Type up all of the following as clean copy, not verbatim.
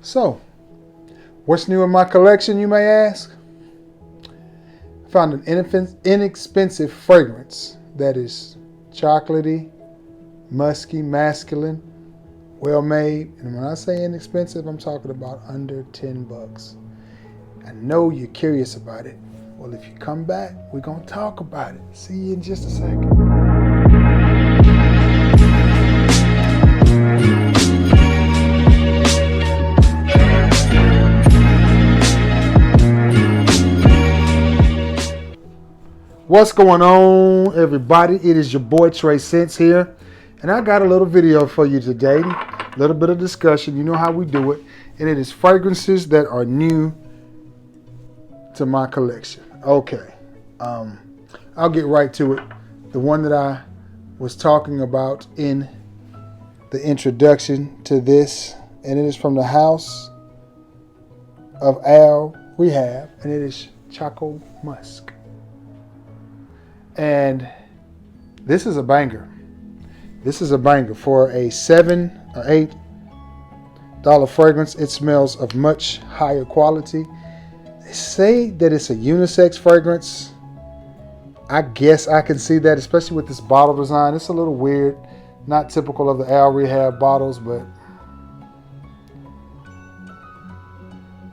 So, what's new in my collection, you may ask? I found an inexpensive fragrance that is chocolatey, musky, masculine, well made. And when I say inexpensive, I'm talking about under $10. I know you're curious about it. Well, if you come back, we're going to talk about it. See you in just a second. What's going on, everybody? It is your boy Trey Sense here, and I got a little video for you today. A little bit of discussion. You know how we do it, and it is fragrances that are new to my collection. Okay, I'll get right to it. The one that I was talking about in the introduction to this, and it is from the house of Al Rehab, and it is Choco Musk. And this is a banger. This is a banger for a $7 or $8 fragrance. It smells of much higher quality. They say that it's a unisex fragrance. I guess I can see that, especially with this bottle design. It's a little weird, not typical of the Al Rehab bottles, but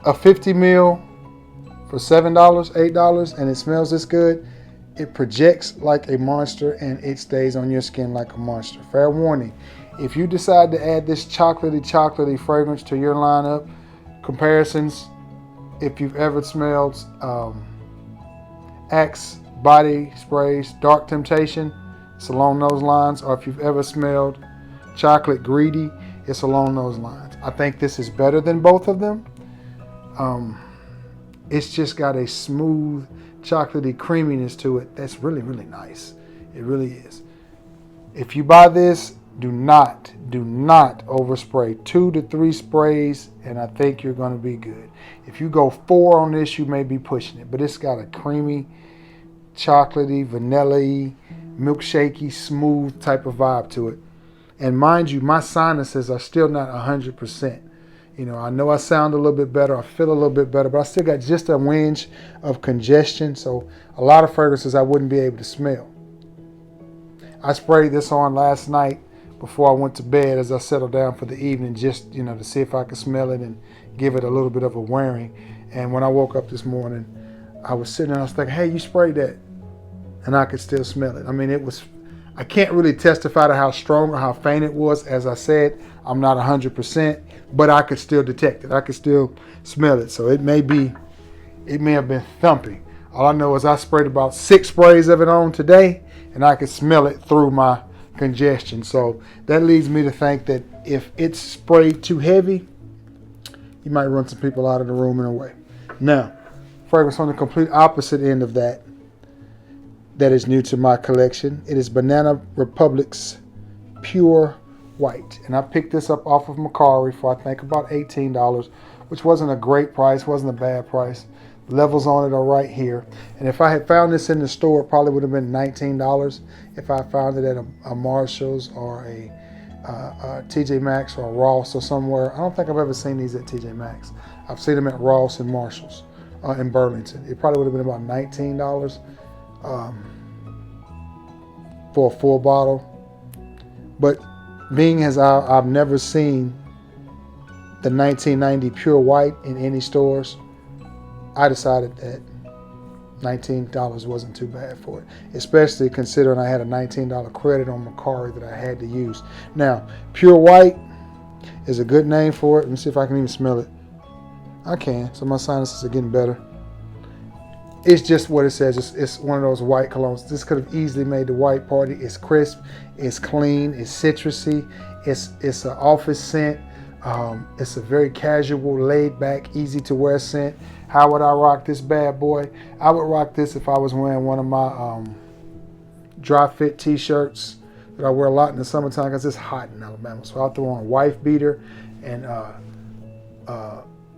a 50 ml for $7, $8, and it smells this good. It projects like a monster and it stays on your skin like a monster. Fair warning, if you decide to add this chocolatey fragrance to your lineup, comparisons, if you've ever smelled Axe body sprays, Dark Temptation, it's along those lines. Or if you've ever smelled Chocolate Greedy, it's along those lines. I think this is better than both of them. It's just got a smooth, chocolatey creaminess to it that's really, really nice. It really is. If you buy this, do not overspray. 2 to 3 sprays, and I think you're going to be good. If you go 4 on this, you may be pushing it. But it's got a creamy, chocolatey, vanilla-y, milkshakey, smooth type of vibe to it. And mind you, my sinuses are still not 100%. You know, I know I sound a little bit better, I feel a little bit better, but I still got just a whinge of congestion. So a lot of fragrances I wouldn't be able to smell. I sprayed this on last night before I went to bed as I settled down for the evening, just, you know, to see if I could smell it and give it a little bit of a wearing. And when I woke up this morning, I was sitting there and I was thinking, hey, you sprayed that. And I could still smell it. I mean, I can't really testify to how strong or how faint it was. As I said, I'm not 100%, but I could still detect it. I could still smell it. So it may have been thumping. All I know is I sprayed about 6 sprays of it on today, and I could smell it through my congestion. So that leads me to think that if it's sprayed too heavy, you might run some people out of the room in a way. Now, fragrance on the complete opposite end of that is new to my collection. It is Banana Republic's Pure White. And I picked this up off of Macari for I think about $18, which wasn't a great price, wasn't a bad price. The levels on it are right here. And if I had found this in the store, it probably would have been $19. If I found it at a Marshall's or a TJ Maxx or a Ross or somewhere. I don't think I've ever seen these at TJ Maxx. I've seen them at Ross and Marshall's in Burlington. It probably would have been about $19. For a full bottle. But being as I've never seen the 1990 Pure White in any stores, I decided that $19 wasn't too bad for it, especially considering I had a $19 credit on Macari that I had to use. Now, Pure White is a good name for it. Let me see if I can even smell it. I can, so my sinuses are getting better. It's just what it says. It's one of those white colognes. This could have easily made the white party. It's crisp, it's clean, it's citrusy, it's an office scent. It's a very casual, laid back, easy to wear scent. How would I rock this bad boy? I would rock this if I was wearing one of my dry fit t-shirts that I wear a lot in the summertime because it's hot in Alabama. So I'll throw on a wife beater and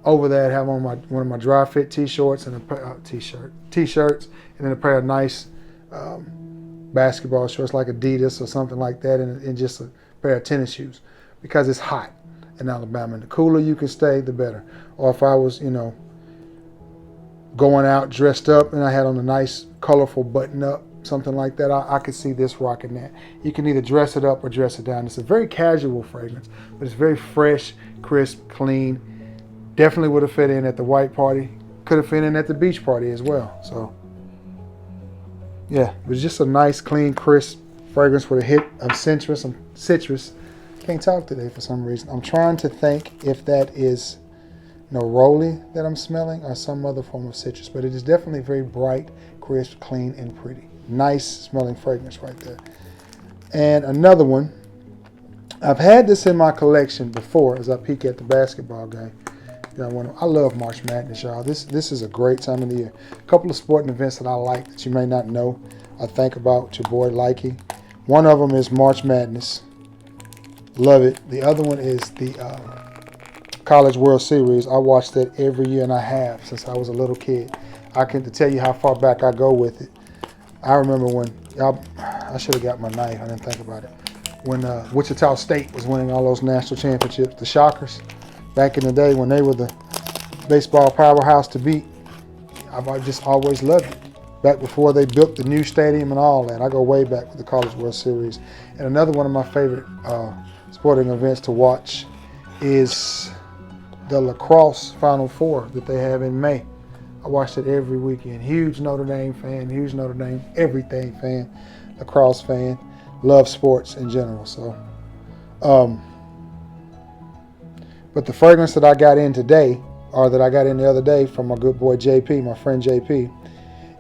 over that, have on one of my dry fit t-shirts and a pair t-shirts, and then a pair of nice basketball shorts like Adidas or something like that, and just a pair of tennis shoes because it's hot. in Alabama. And the cooler you can stay, the better. Or if I was, going out dressed up and I had on a nice colorful button up, something like that, I could see this rocking that. You can either dress it up or dress it down. It's a very casual fragrance, but it's very fresh, crisp, clean. Definitely would have fit in at the white party. Could have fit in at the beach party as well. So yeah, it was just a nice, clean, crisp fragrance with a hit of citrus. Can't talk today for some reason. I'm trying to think if that is neroli that I'm smelling or some other form of citrus, but it is definitely very bright, crisp, clean, and pretty. Nice smelling fragrance right there. And another one, I've had this in my collection before as I peek at the basketball game. I love March Madness, y'all. This is a great time of the year. A couple of sporting events that I like that you may not know or think about your boy liking. One of them is March Madness. Love it. The other one is the College World Series. I watch that every year, and I have since I was a little kid. I can tell you how far back I go with it. I remember when I should have got my knife. I didn't think about it. When Wichita State was winning all those national championships, the Shockers, back in the day when they were the baseball powerhouse to beat. I've just always loved it. Back before they built the new stadium and all that. I go way back with the College World Series. And another one of my favorite sporting events to watch is the lacrosse Final Four that they have in May. I watched it every weekend. Huge Notre Dame fan, huge Notre Dame everything fan, lacrosse fan. Love sports in general. So, but the fragrance that I got in today, or that I got in the other day from my good boy JP, my friend JP,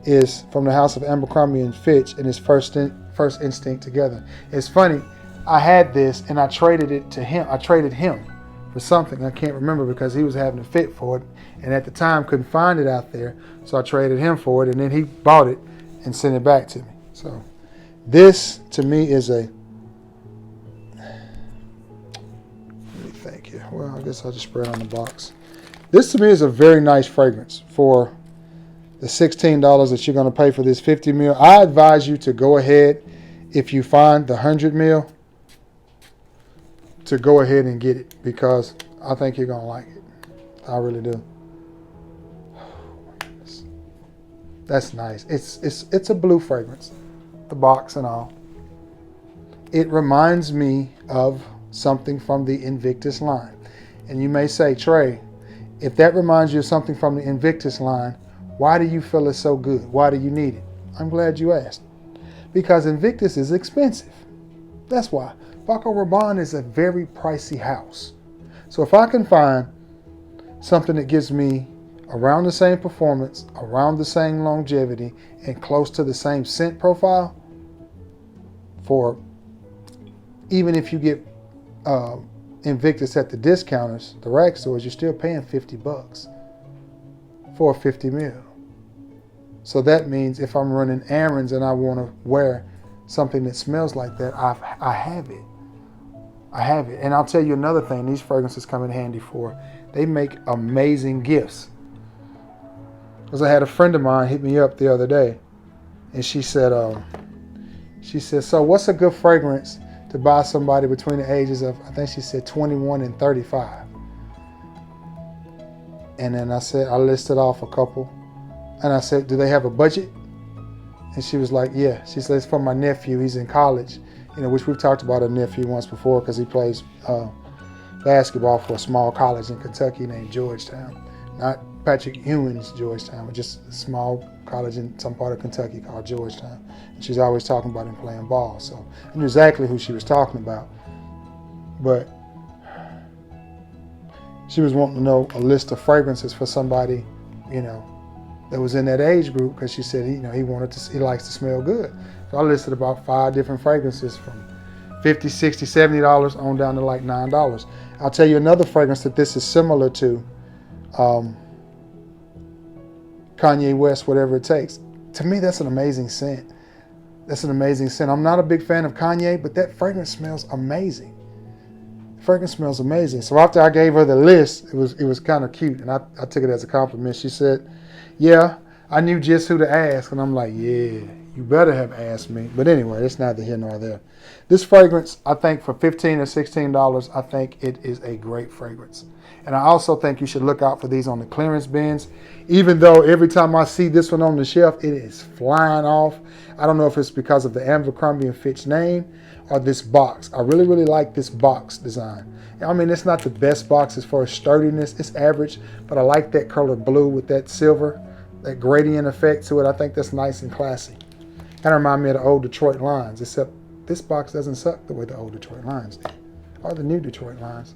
is from the house of Abercrombie and Fitch and his First Instinct Together. It's funny, I had this and I traded it to him. I traded him for something I can't remember because he was having a fit for it, and at the time couldn't find it out there, so I traded him for it, and then he bought it and sent it back to me. So this to me is a, well, I guess I'll just spray it on the box. This to me is a very nice fragrance for the $16 that you're going to pay for this 50 ml. I advise you to go ahead, if you find the 100 ml, to go ahead and get it because I think you're going to like it. I really do. Oh my goodness. That's nice. It's a blue fragrance, the box and all. It reminds me of something from the Invictus line. And you may say, Trey, if that reminds you of something from the Invictus line, why do you feel it's so good? Why do you need it? I'm glad you asked. Because Invictus is expensive. That's why. Paco Rabanne is a very pricey house. So if I can find something that gives me around the same performance, around the same longevity, and close to the same scent profile, for even if you get Invictus at the discounters, the rag stores, you're still paying $50 for a 50 ml. So that means if I'm running errands and I want to wear something that smells like that, I have it. I have it. And I'll tell you another thing these fragrances come in handy for. They make amazing gifts. Because I had a friend of mine hit me up the other day, and she said, so what's a good fragrance to buy somebody between the ages of, I think she said 21 and 35. And then I listed off a couple. And I said, do they have a budget? And she was like, yeah. She said, it's for my nephew. He's in college, which we've talked about a nephew once before because he plays basketball for a small college in Kentucky named Georgetown. Not Patrick Ewing's Georgetown, but just a small college in some part of Kentucky called Georgetown. And she's always talking about him playing ball. So I knew exactly who she was talking about. But she was wanting to know a list of fragrances for somebody, that was in that age group, because she said he likes to smell good. So I listed about 5 different fragrances from $50, $60, $70 on down to like $9. I'll tell you another fragrance that this is similar to, Kanye West, Whatever It Takes. To me, that's an amazing scent. That's an amazing scent. I'm not a big fan of Kanye, but that fragrance smells amazing. The fragrance smells amazing. So after I gave her the list, it was kind of cute, and I took it as a compliment. She said, yeah, I knew just who to ask. And I'm like, yeah, You better have asked me. But anyway, it's neither here nor there. This fragrance, I think for $15 or $16, I think it is a great fragrance. And I also think you should look out for these on the clearance bins. Even though every time I see this one on the shelf, it is flying off. I don't know if it's because of the Abercrombie & Fitch name or this box. I really, really like this box design. I mean, it's not the best box as far as sturdiness. It's average, but I like that color blue with that silver, that gradient effect to it. I think that's nice and classy. Kind of remind me of the old Detroit Lions, except this box doesn't suck the way the old Detroit Lions did, or the new Detroit Lions,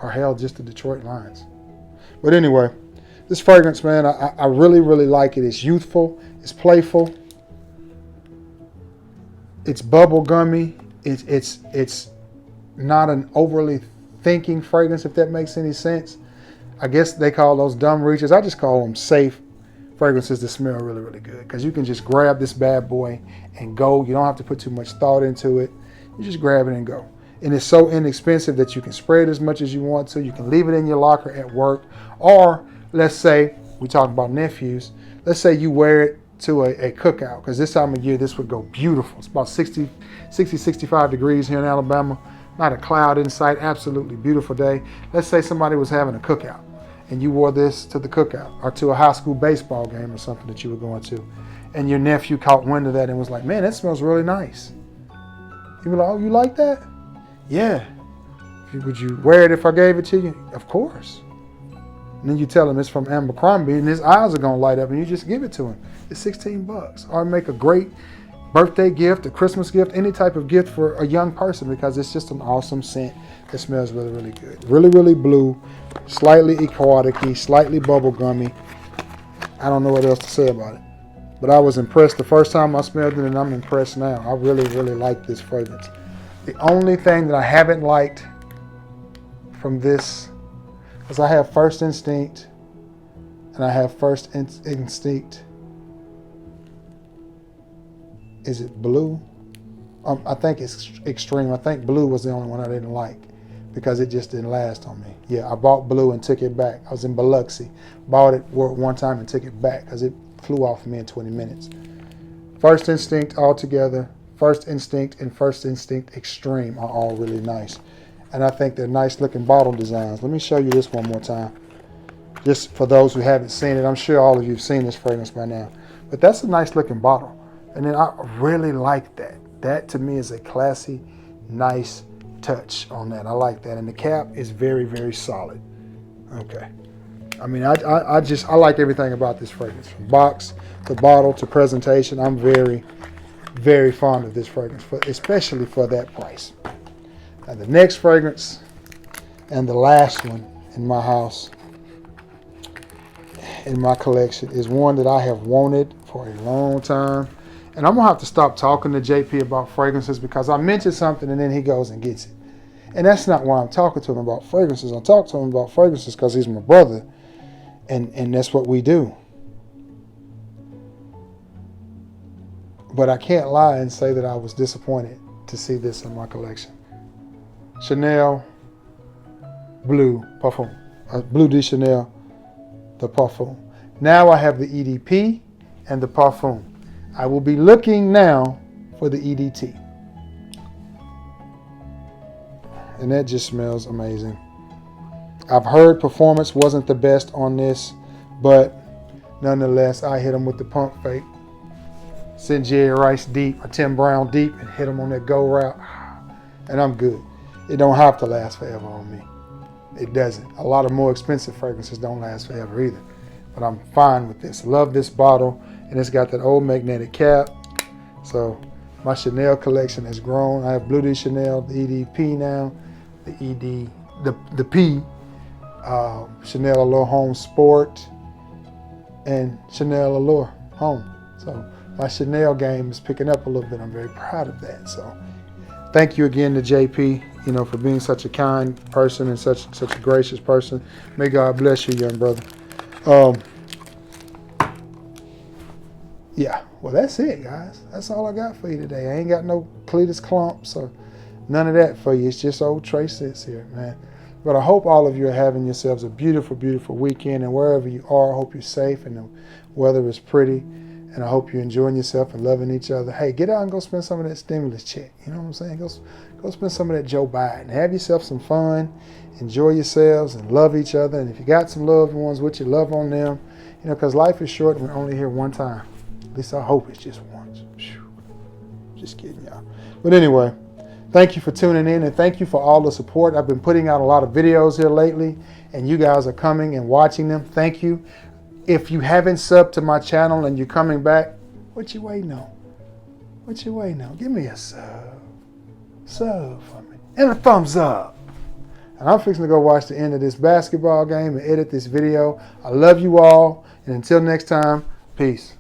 or hell, just the Detroit Lions. But anyway, this fragrance, man, I really, really like it. It's youthful, it's playful, it's bubble gummy. It's not an overly thinking fragrance, if that makes any sense. I guess they call those dumb reaches. I just call them safe fragrances that smell really, really good, because you can just grab this bad boy and go. You don't have to put too much thought into it. You just grab it and go. And it's so inexpensive that you can spray it as much as you want to. You can leave it in your locker at work. Or let's say, we talk about nephews, let's say you wear it to a cookout, because this time of year this would go beautiful. It's about 65 degrees here in Alabama. Not a cloud in sight. Absolutely beautiful day. Let's say somebody was having a cookout and you wore this to the cookout, or to a high school baseball game or something that you were going to, and your nephew caught wind of that and was like, man, that smells really nice. You were like, oh, you like that? Yeah. Would you wear it if I gave it to you? Of course. And then you tell him it's from Abercrombie, and his eyes are going to light up, and you just give it to him. It's $16. Or make a great birthday gift, a Christmas gift, any type of gift for a young person, because it's just an awesome scent that smells really, really good. Really, really blue, slightly aquatic-y, slightly bubblegummy. I don't know what else to say about it. But I was impressed the first time I smelled it, and I'm impressed now. I really, really like this fragrance. The only thing that I haven't liked from this is I have First Instinct, and I have First Instinct. Is it blue? I think it's extreme. I think blue was the only one I didn't like, because it just didn't last on me. Yeah, I bought blue and took it back. I was in Biloxi, bought it, wore it one time and took it back because it flew off me in 20 minutes. First Instinct altogether, First Instinct and First Instinct Extreme are all really nice. And I think they're nice looking bottle designs. Let me show you this one more time, just for those who haven't seen it. I'm sure all of you have seen this fragrance by now. But that's a nice looking bottle. And then I really like that. That to me is a classy, nice touch on that. I like that. And the cap is very, very solid. Okay. I mean, I like everything about this fragrance. From box to bottle to presentation. I'm very, very fond of this fragrance, especially for that price. Now the next fragrance, and the last one in my house, in my collection, is one that I have wanted for a long time. And I'm going to have to stop talking to JP about fragrances, because I mention something and then he goes and gets it. And that's not why I'm talking to him about fragrances. I'm talking to him about fragrances because he's my brother. And that's what we do. But I can't lie and say that I was disappointed to see this in my collection. Chanel Bleu Parfum. Bleu de Chanel, the Parfum. Now I have the EDP and the Parfum. I will be looking now for the EDT. And that just smells amazing. I've heard performance wasn't the best on this, but nonetheless, I hit them with the pump fake. Send Jerry Rice deep, or Tim Brown deep, and hit them on that go route. And I'm good. It don't have to last forever on me. It doesn't. A lot of more expensive fragrances don't last forever either. But I'm fine with this. Love this bottle. And it's got that old magnetic cap. So my Chanel collection has grown. I have Bleu de Chanel, the EDP now, the P, Chanel Allure Home Sport, and Chanel Allure Home. So my Chanel game is picking up a little bit. I'm very proud of that. So thank you again to JP, for being such a kind person and such a gracious person. May God bless you, young brother. Yeah, well, that's it, guys. That's all I got for you today. I ain't got no Cletus clumps or none of that for you. It's just old Trey sits here, man. But I hope all of you are having yourselves a beautiful, beautiful weekend. And wherever you are, I hope you're safe and the weather is pretty. And I hope you're enjoying yourself and loving each other. Hey, get out and go spend some of that stimulus check. You know what I'm saying? Go spend some of that Joe Biden. Have yourself some fun. Enjoy yourselves and love each other. And if you got some loved ones with you, love on them. You know, because life is short and we're only here one time. At least I hope it's just once. Just kidding, y'all. But anyway, thank you for tuning in and thank you for all the support. I've been putting out a lot of videos here lately and you guys are coming and watching them. Thank you. If you haven't subbed to my channel and you're coming back, what you waiting on? What you waiting on? Give me a sub. Sub for me. And a thumbs up. And I'm fixing to go watch the end of this basketball game and edit this video. I love you all. And until next time, peace.